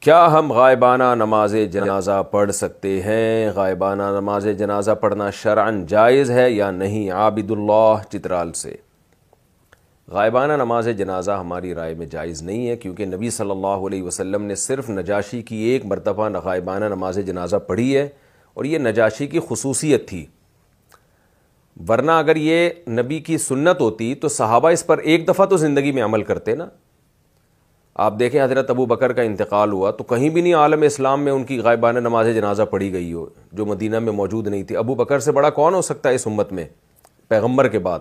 کیا ہم غائبانہ نماز جنازہ پڑھ سکتے ہیں؟ غائبانہ نماز جنازہ پڑھنا شرعاً جائز ہے یا نہیں؟ عابد اللہ چترال سے۔ غائبانہ نماز جنازہ ہماری رائے میں جائز نہیں ہے، کیونکہ نبی صلی اللہ علیہ وسلم نے صرف نجاشی کی ایک مرتبہ غائبانہ نماز جنازہ پڑھی ہے، اور یہ نجاشی کی خصوصیت تھی، ورنہ اگر یہ نبی کی سنت ہوتی تو صحابہ اس پر ایک دفعہ تو زندگی میں عمل کرتے نا۔ آپ دیکھیں حضرت ابو بکر کا انتقال ہوا تو کہیں بھی نہیں عالم اسلام میں ان کی غائبانہ نماز جنازہ پڑھی گئی ہو جو مدینہ میں موجود نہیں تھی۔ ابو بکر سے بڑا کون ہو سکتا ہے اس امت میں پیغمبر کے بعد؟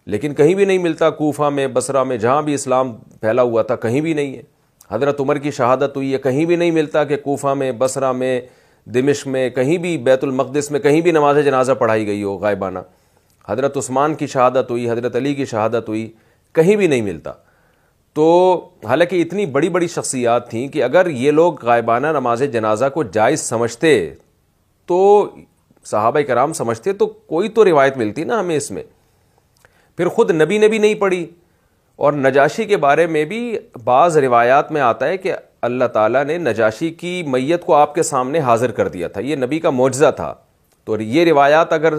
لیکن کہیں بھی نہیں ملتا، کوفہ میں، بصرہ میں، جہاں بھی اسلام پھیلا ہوا تھا کہیں بھی نہیں ہے۔ حضرت عمر کی شہادت ہوئی ہے، کہیں بھی نہیں ملتا کہ کوفہ میں، بصرہ میں، دمشق میں، کہیں بھی بیت المقدس میں کہیں بھی نماز جنازہ پڑھائی گئی ہو غائبانہ۔ حضرت عثمان کی شہادت ہوئی، حضرت علی کی شہادت ہوئی، کہیں بھی نہیں ملتا۔ تو حالانکہ اتنی بڑی بڑی شخصیات تھیں کہ اگر یہ لوگ غائبانہ نماز جنازہ کو جائز سمجھتے تو صحابہ کرام سمجھتے تو کوئی تو روایت ملتی نا ہمیں اس میں۔ پھر خود نبی نے بھی نہیں پڑھی، اور نجاشی کے بارے میں بھی بعض روایات میں آتا ہے کہ اللہ تعالیٰ نے نجاشی کی میت کو آپ کے سامنے حاضر کر دیا تھا، یہ نبی کا معجزہ تھا۔ تو یہ روایات اگر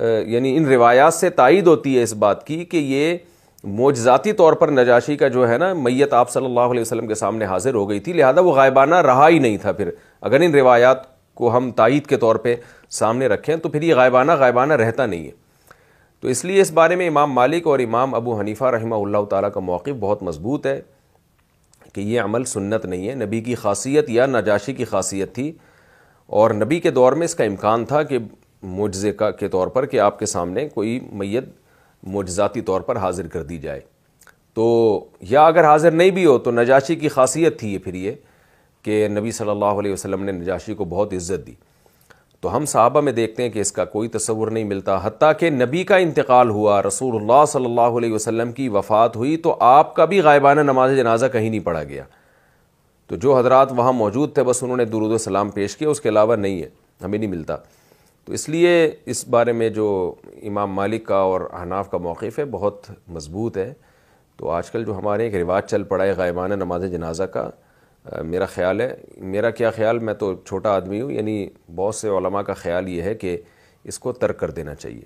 یعنی ان روایات سے تائید ہوتی ہے اس بات کی کہ یہ معجزاتی طور پر نجاشی کا جو ہے نا میت آپ صلی اللہ علیہ وسلم کے سامنے حاضر ہو گئی تھی، لہذا وہ غائبانہ رہا ہی نہیں تھا۔ پھر اگر ان روایات کو ہم تائید کے طور پہ سامنے رکھیں تو پھر یہ غائبانہ رہتا نہیں ہے۔ تو اس لیے اس بارے میں امام مالک اور امام ابو حنیفہ رحمہ اللہ تعالیٰ کا موقف بہت مضبوط ہے کہ یہ عمل سنت نہیں ہے، نبی کی خاصیت یا نجاشی کی خاصیت تھی، اور نبی کے دور میں اس کا امکان تھا کہ معجزے کے طور پر کہ آپ کے سامنے کوئی میت معجزاتی طور پر حاضر کر دی جائے۔ تو یا اگر حاضر نہیں بھی ہو تو نجاشی کی خاصیت تھی یہ، پھر یہ کہ نبی صلی اللہ علیہ وسلم نے نجاشی کو بہت عزت دی۔ تو ہم صحابہ میں دیکھتے ہیں کہ اس کا کوئی تصور نہیں ملتا، حتیٰ کہ نبی کا انتقال ہوا، رسول اللہ صلی اللہ علیہ وسلم کی وفات ہوئی تو آپ کا بھی غائبانہ نماز جنازہ کہیں نہیں پڑھا گیا۔ تو جو حضرات وہاں موجود تھے بس انہوں نے درود و سلام پیش کیا، اس کے علاوہ نہیں ہے، ہمیں نہیں ملتا۔ تو اس لیے اس بارے میں جو امام مالک کا اور احناف کا موقف ہے بہت مضبوط ہے۔ تو آج کل جو ہمارے ایک رواج چل پڑا ہے غائبانہ نماز جنازہ کا، میرا خیال ہے، میرا کیا خیال، میں تو چھوٹا آدمی ہوں، یعنی بہت سے علماء کا خیال یہ ہے کہ اس کو ترک کر دینا چاہیے۔